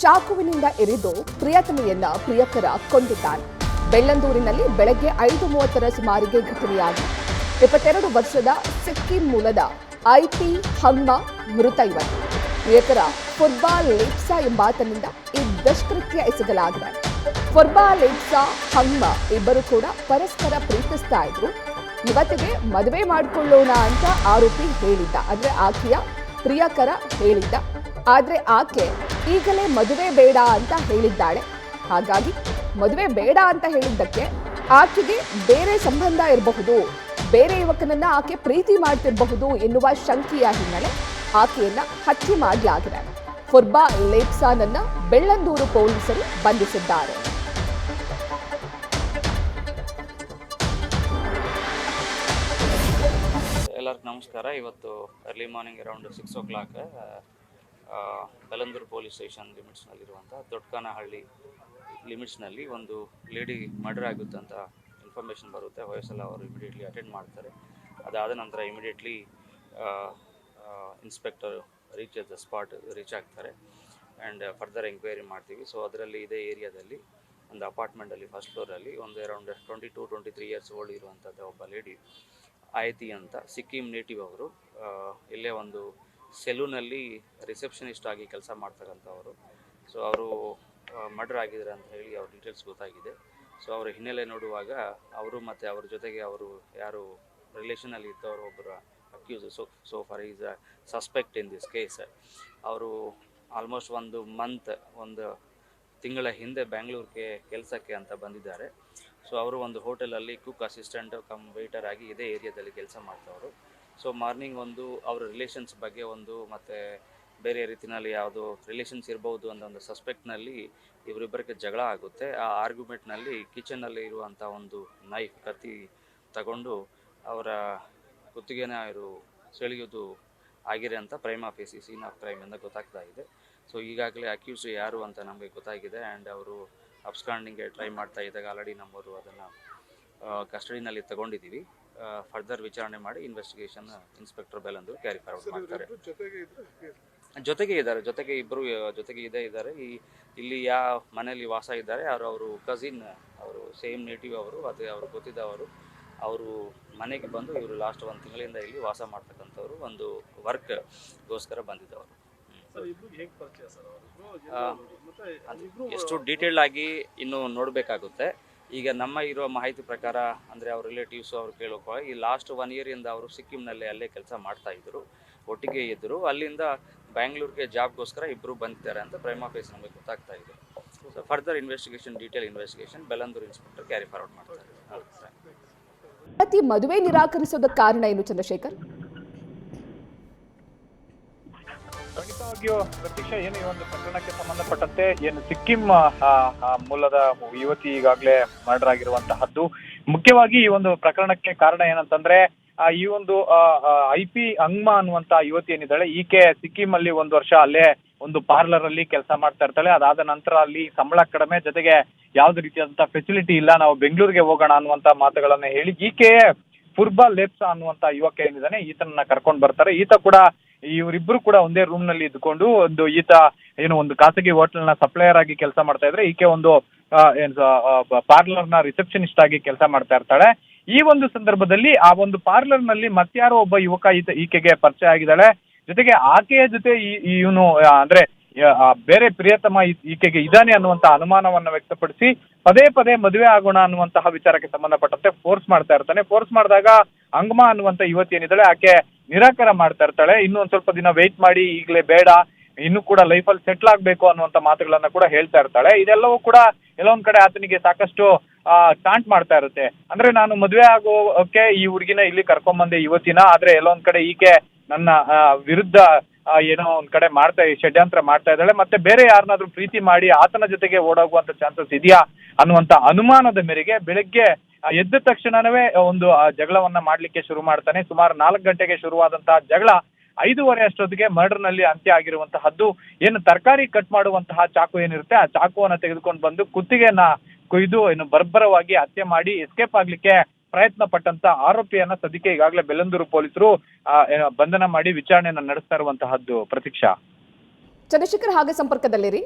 ಚಾಕುವಿನಿಂದ ಇರಿದು ಪ್ರಿಯತಮೆಯನ್ನ ಪ್ರಿಯಕರ ಕೊಂದಿದ್ದಾನೆ. ಬೆಳ್ಳಂದೂರಿನಲ್ಲಿ ಬೆಳಗ್ಗೆ 5:30ರ ಸುಮಾರಿಗೆ ಘಟನೆಯಾಗಿದೆ. 22 ವರ್ಷದ ಸಿಕ್ಕಿಂ ಮೂಲದ ಐಪಿ ಹಂಗ್ಮಾ ಮೃತ ಇವತ್ತು. ಪ್ರಿಯಕರ ಫುರ್ಬಾಲ್ ಲೇಪ್ಸಾ ಎಂಬಾತನಿಂದ ಈ ದುಷ್ಕೃತ್ಯ ಎಸಗಲಾಗಿದೆ. ಫುರ್ಬಾಲ್ ಲೇಪ್ಸಾ ಹಂಗ್ಮಾ ಇಬ್ಬರು ಕೂಡ ಪರಸ್ಪರ ಪ್ರೀತಿಸ್ತಾ ಇದ್ರು. ಇವತ್ತಿಗೆ ಮದುವೆ ಮಾಡಿಕೊಳ್ಳೋಣ ಅಂತ ಆರೋಪಿ ಹೇಳಿದ್ದ, ಅಂದ್ರೆ ಆಕೆಯ ಪ್ರಿಯಕರ ಹೇಳಿದ್ದ. ಆದ್ರೆ ಆಕೆ ಈಗಲೇ ಮದುವೆ ಬೇಡ ಅಂತ ಹೇಳಿದ್ದಾಳೆ. ಹಾಗಾಗಿ ಮದುವೆ ಬೇಡ ಅಂತ ಹೇಳಿದ್ದಕ್ಕೆ ಆಕೆಗೆ ಬೇರೆ ಸಂಬಂಧ ಇರಬಹುದು, ಬೇರೆ ಯುವಕನನ್ನ ಆಕೆ ಪ್ರೀತಿ ಮಾಡ್ತಿರಬಹುದು ಎನ್ನುವ ಶಂಕೆಯ ಹಿನ್ನೆಲೆ ಆಕೆಯನ್ನ ಹತ್ಯೆ ಮಾಡಲಾಗಿದೆ. ಫುರ್ಬಾ ಲೇಪ್ಸಾನನ್ನ ಬೆಳ್ಳಂದೂರು ಪೊಲೀಸರು ಬಂಧಿಸಿದ್ದಾರೆ. ಎಲ್ಲರಿಗೂ ನಮಸ್ಕಾರ. ಇವತ್ತು early morning around 6 o'clock Bellandur police station ಲಿಮಿಟ್ಸ್ನಲ್ಲಿರುವಂಥ ದೊಡ್ಡಕನಹಳ್ಳಿ ಲಿಮಿಟ್ಸ್ನಲ್ಲಿ ಒಂದು ಲೇಡಿ ಮರ್ಡರ್ ಆಗುತ್ತೆ ಅಂತ ಇನ್ಫಾರ್ಮೇಷನ್ ಬರುತ್ತೆ. ಹೊಯ್ಸಲ ಅವರು ಇಮಿಡಿಯೇಟ್ಲಿ ಅಟೆಂಡ್ ಮಾಡ್ತಾರೆ. ಅದಾದ ನಂತರ ಇಮಿಡಿಯೇಟ್ಲಿ ಇನ್ಸ್ಪೆಕ್ಟರ್ ರೀಚ್ ಆಗ್ತಾರೆ ಆ್ಯಂಡ್ ಫರ್ದರ್ ಎಂಕ್ವೈರಿ ಮಾಡ್ತೀವಿ. ಸೊ ಅದರಲ್ಲಿ ಇದೇ ಏರಿಯಾದಲ್ಲಿ ಒಂದು ಅಪಾರ್ಟ್ಮೆಂಟಲ್ಲಿ ಫಸ್ಟ್ ಫ್ಲೋರಲ್ಲಿ ಒಂದು ಅರೌಂಡ್ 22-23 ಇಯರ್ಸ್ ಓಲ್ಡ್ ಇರುವಂಥದ್ದು ಒಬ್ಬ ಲೇಡಿ ಆಯತಿ ಅಂತ, ಸಿಕ್ಕಿಂ ನೇಟಿವ್ ಅವರು. ಇಲ್ಲೇ ಒಂದು ಸೆಲೂನಲ್ಲಿ ರಿಸೆಪ್ಷನಿಸ್ಟ್ ಆಗಿ ಕೆಲಸ ಮಾಡ್ತಕ್ಕಂಥವರು. ಸೊ ಅವರು ಮರ್ಡರ್ ಆಗಿದ್ದಾರೆ ಅಂತ ಹೇಳಿ ಅವ್ರ ಡೀಟೇಲ್ಸ್ ಗೊತ್ತಾಗಿದೆ. ಸೊ ಅವರ ಹಿನ್ನೆಲೆ ನೋಡುವಾಗ ಅವರು ಮತ್ತು ಅವ್ರ ಜೊತೆಗೆ ಅವರು ಯಾರು ರಿಲೇಷನಲ್ಲಿ ಇದ್ದವರು ಒಬ್ಬರು accused, so far is a suspect in this case. ಅವರು ಆಲ್ಮೋಸ್ಟ್ ಒಂದು ತಿಂಗಳ ಹಿಂದೆ ಬ್ಯಾಂಗ್ಳೂರಿಗೆ ಕೆಲಸಕ್ಕೆ ಅಂತ ಬಂದಿದ್ದಾರೆ. ಸೊ ಅವರು ಒಂದು ಹೋಟೆಲಲ್ಲಿ ಕುಕ್ ಅಸಿಸ್ಟೆಂಟ್ ಕಮ್ ವೇಟರ್ ಆಗಿ ಇದೇ ಏರಿಯಾದಲ್ಲಿ ಕೆಲಸ ಮಾಡ್ತವರು. ಸೊ ಮಾರ್ನಿಂಗ್ ಅವರ ರಿಲೇಷನ್ಸ್ ಬಗ್ಗೆ ಮತ್ತು ಬೇರೆ ರೀತಿಯಲ್ಲಿ ಯಾವುದೋ ರಿಲೇಷನ್ಸ್ ಇರ್ಬೋದು ಅನ್ನೋ ಒಂದು ಸಸ್ಪೆಕ್ಟ್ನಲ್ಲಿ ಇವರಿಬ್ಬರಿಗೆ ಜಗಳ ಆಗುತ್ತೆ. ಆ ಆರ್ಗ್ಯುಮೆಂಟ್ನಲ್ಲಿ ಕಿಚನ್ನಲ್ಲಿ ಇರುವಂಥ ಒಂದು ನೈಫ್, ಕತ್ತಿ ತಗೊಂಡು ಅವರ ಕುತ್ತಿಗೆನ ಇವರು ಸೆಳೆಯೋದು ಆಗಿದೆ ಅಂತ prima facie scene of crime ಅಂತ ಗೊತ್ತಾಗ್ತಾ ಇದೆ. ಸೊ ಈಗಾಗಲೇ ಅಕ್ಯೂಸ್ ಯಾರು ಅಂತ ನಮಗೆ ಗೊತ್ತಾಗಿದೆ ಆ್ಯಂಡ್ ಅವರು ಅಬ್ಸ್ಕಾಂಡಿಂಗ್ಗೆ ಟ್ರೈ ಮಾಡ್ತಾ ಇದ್ದಾಗ ಆಲ್ರೆಡಿ ನಮ್ಮವರು ಅದನ್ನು ಕಸ್ಟಡಿನಲ್ಲಿ ತಗೊಂಡಿದ್ದೀವಿ. ಫರ್ದರ್ ವಿಚಾರಣೆ ಮಾಡಿ investigation inspector Bellandur carry forward ಮಾಡ್ತಾರೆ. ಜೊತೆಗೆ ಇಬ್ಬರು ಇದ್ದಾರೆ. ಇಲ್ಲಿ ಯಾವ ಮನೆಯಲ್ಲಿ ವಾಸ ಇದ್ದಾರೆ ಅವರು ಕಸಿನ್, ಅವರು ಸೇಮ್ ನೇಟಿವ್ ಅವರು, ಅದೇ ಅವರು ಗೊತ್ತಿದ್ದವರು. ಅವರು ಮನೆಗೆ ಬಂದು ಇವರು ಲಾಸ್ಟ್ 1 ತಿಂಗಳಿಂದ ಇಲ್ಲಿ ವಾಸ ಮಾಡ್ತಕ್ಕಂಥವ್ರು, ಒಂದು ವರ್ಕ್ಗೋಸ್ಕರ ಬಂದಿದ್ದವರು. ಎಷ್ಟು ಡೀಟೇಲ್ ಆಗಿ ಇನ್ನು ನೋಡಬೇಕಾಗುತ್ತೆ. ಈಗ ನಮ್ಮ ಇರೋ ಮಾಹಿತಿ ಪ್ರಕಾರ ಅಂದರೆ ಅವ್ರ ರಿಲೇಟಿವ್ಸು ಅವ್ರು ಕೇಳೋಕೆ ಈ ಲಾಸ್ಟ್ 1 ಇಯರಿಂದ ಅವರು ಸಿಕ್ಕಿಂನಲ್ಲಿ ಅಲ್ಲೇ ಕೆಲಸ ಮಾಡ್ತಾ ಇದ್ದರು, ಒಟ್ಟಿಗೆ ಇದ್ದರು. ಅಲ್ಲಿಂದ ಬ್ಯಾಂಗ್ಳೂರಿಗೆ ಜಾಬ್ಗೋಸ್ಕರ ಇಬ್ಬರು ಬಂದಿದ್ದಾರೆ ಅಂತ ಪ್ರೈಮಾ ಫೇಸ್ ನಮಗೆ ಗೊತ್ತಾಗ್ತಾ ಇದೆ. So further detail investigation Bellandur inspector carry forward ಮಾಡ್ತಾರೆ. ಮದುವೆ ನಿರಾಕರಿಸೋದಕ್ಕೆ ಕಾರಣ ಏನು ಚಂದ್ರಶೇಖರ್? ಖಂಡಿತವಾಗಿಯೂ ಪ್ರತೀಕ್ಷಾ, ಏನು ಈ ಒಂದು ಪ್ರಕರಣಕ್ಕೆ ಸಂಬಂಧಪಟ್ಟಂತೆ ಏನು ಸಿಕ್ಕಿಂ ಮೂಲದ ಯುವತಿ ಈಗಾಗಲೇ ಮರ್ಡರ್ ಆಗಿರುವಂತಹದ್ದು. ಮುಖ್ಯವಾಗಿ ಈ ಒಂದು ಪ್ರಕರಣಕ್ಕೆ ಕಾರಣ ಏನಂತಂದ್ರೆ ಈ ಒಂದು ಐಪಿ ಹಂಗ್ಮಾ ಅನ್ನುವಂತ ಯುವತಿ ಏನಿದ್ದಾಳೆ, ಈಕೆ ಸಿಕ್ಕಿಂ ಅಲ್ಲಿ 1 ವರ್ಷ ಅಲ್ಲೇ ಒಂದು ಪಾರ್ಲರ್ ಅಲ್ಲಿ ಕೆಲಸ ಮಾಡ್ತಾ ಇರ್ತಾಳೆ. ಅದಾದ ನಂತರ ಅಲ್ಲಿ ಸಂಬಳ ಕಡಿಮೆ, ಜೊತೆಗೆ ಯಾವ್ದು ರೀತಿಯಾದಂತಹ ಫೆಸಿಲಿಟಿ ಇಲ್ಲ, ನಾವು ಬೆಂಗಳೂರಿಗೆ ಹೋಗೋಣ ಅನ್ನುವಂತ ಮಾತುಗಳನ್ನ ಹೇಳಿ ಈಕೆ ಫುರ್ಬಾ ಲೇಪ್ಸಾ ಅನ್ನುವಂತ ಯುವಕ ಏನಿದ್ದಾನೆ ಈತನನ್ನ ಕರ್ಕೊಂಡು ಬರ್ತಾರೆ. ಈತ ಕೂಡ ಇವರಿಬ್ರು ಕೂಡ ಒಂದೇ ರೂಮ್ ನಲ್ಲಿ ಇದ್ಕೊಂಡು ಈತ ಒಂದು ಖಾಸಗಿ ಹೋಟೆಲ್ನ ಸಪ್ಲೈಯರ್ ಆಗಿ ಕೆಲಸ ಮಾಡ್ತಾ ಇದ್ರೆ, ಈಕೆ ಒಂದು ಪಾರ್ಲರ್ ನ ರಿಸೆಪ್ಷನಿಸ್ಟ್ ಆಗಿ ಕೆಲಸ ಮಾಡ್ತಾ ಇರ್ತಾಳೆ. ಈ ಒಂದು ಸಂದರ್ಭದಲ್ಲಿ ಆ ಒಂದು ಪಾರ್ಲರ್ ನಲ್ಲಿ ಮತ್ತಾರೋ ಒಬ್ಬ ಯುವಕ ಈಕೆಗೆ ಪರಿಚಯ ಆಗಿದ್ದಾಳೆ. ಜೊತೆಗೆ ಆಕೆಯ ಜೊತೆ ಇವನು ಅಂದ್ರೆ ಬೇರೆ ಪ್ರಿಯತಮ ಈಕೆಗೆ ಇದ್ದಾನೆ ಅನ್ನುವಂತ ಅನುಮಾನವನ್ನ ವ್ಯಕ್ತಪಡಿಸಿ ಪದೇ ಮದುವೆ ಆಗೋಣ ಅನ್ನುವಂತಹ ವಿಚಾರಕ್ಕೆ ಸಂಬಂಧಪಟ್ಟಂತೆ ಫೋರ್ಸ್ ಮಾಡ್ತಾ ಇರ್ತಾನೆ. ಫೋರ್ಸ್ ಮಾಡಿದಾಗ ಹಂಗ್ಮಾ ಅನ್ನುವಂತ ಯುವತಿ ಏನಿದ್ದಾಳೆ ಆಕೆ ನಿರಾಕರ ಮಾಡ್ತಾ ಇರ್ತಾಳೆ. ಇನ್ನೂ ಒಂದ್ ಸ್ವಲ್ಪ ದಿನ ವೆಯ್ಟ್ ಮಾಡಿ, ಈಗಲೇ ಬೇಡ, ಇನ್ನೂ ಕೂಡ ಲೈಫಲ್ಲಿ ಸೆಟ್ಲ್ ಆಗ್ಬೇಕು ಅನ್ನುವಂತ ಮಾತುಗಳನ್ನ ಕೂಡ ಹೇಳ್ತಾ ಇರ್ತಾಳೆ. ಇದೆಲ್ಲವೂ ಕೂಡ ಎಲ್ಲೊಂದ್ ಕಡೆ ಆತನಿಗೆ ಸಾಕಷ್ಟು ಕಾಂಟ್ ಮಾಡ್ತಾ ಇರುತ್ತೆ. ಅಂದ್ರೆ ನಾನು ಮದುವೆ ಆಗೋಕೆ ಈ ಹುಡುಗಿನ ಇಲ್ಲಿ ಕರ್ಕೊಂಡ್ಬಂದೆ ಯುವತಿನ, ಆದ್ರೆ ಎಲ್ಲೊಂದ್ ಕಡೆ ಈಕೆ ನನ್ನ ವಿರುದ್ಧ ಏನೋ ಒಂದ್ ಕಡೆ ಷಡ್ಯಂತ್ರ ಮಾಡ್ತಾ ಇದ್ದಾಳೆ, ಮತ್ತೆ ಬೇರೆ ಯಾರನ್ನಾದ್ರೂ ಪ್ರೀತಿ ಮಾಡಿ ಆತನ ಜೊತೆಗೆ ಓಡೋಗುವಂತ ಚಾನ್ಸಸ್ ಇದೆಯಾ ಅನ್ನುವಂತ ಅನುಮಾನದ ಮೇರೆಗೆ ಬೆಳಗ್ಗೆ ಎದ್ದ ತಕ್ಷಣವೇ ಒಂದು ಜಗಳವನ್ನ ಮಾಡ್ಲಿಕ್ಕೆ ಶುರು ಮಾಡ್ತಾನೆ. ಸುಮಾರು 4 ಗಂಟೆಗೆ ಶುರುವಾದಂತಹ ಜಗಳ 5:30 ಅಷ್ಟೊತ್ತಿಗೆ ಮರ್ಡರ್ ನಲ್ಲಿ ಅಂತ್ಯ ಆಗಿರುವಂತಹದ್ದು. ಏನು ತರಕಾರಿ ಕಟ್ ಮಾಡುವಂತಹ ಚಾಕು ಏನಿರುತ್ತೆ, ಆ ಚಾಕುವನ್ನ ತೆಗೆದುಕೊಂಡು ಬಂದು ಕುತ್ತಿಗೆಯನ್ನ ಕೊಯ್ದು ಬರ್ಬರವಾಗಿ ಹತ್ಯೆ ಮಾಡಿ ಎಸ್ಕೇಪ್ ಆಗ್ಲಿಕ್ಕೆ ಪ್ರಯತ್ನ ಪಟ್ಟಂತ ಆರೋಪಿಯನ್ನ ಸದ್ಯಕ್ಕೆ ಈಗಾಗಲೇ ಬೆಳ್ಳಂದೂರು ಪೊಲೀಸರು ಬಂಧನ ಮಾಡಿ ವಿಚಾರಣೆಯನ್ನ ನಡೆಸ್ತಾ ಇರುವಂತಹದ್ದು. ಪ್ರತೀಕ್ಷಾ. ಚಂದ್ರಶೇಖರ್, ಹಾಗೆ ಸಂಪರ್ಕದಲ್ಲಿರಿ.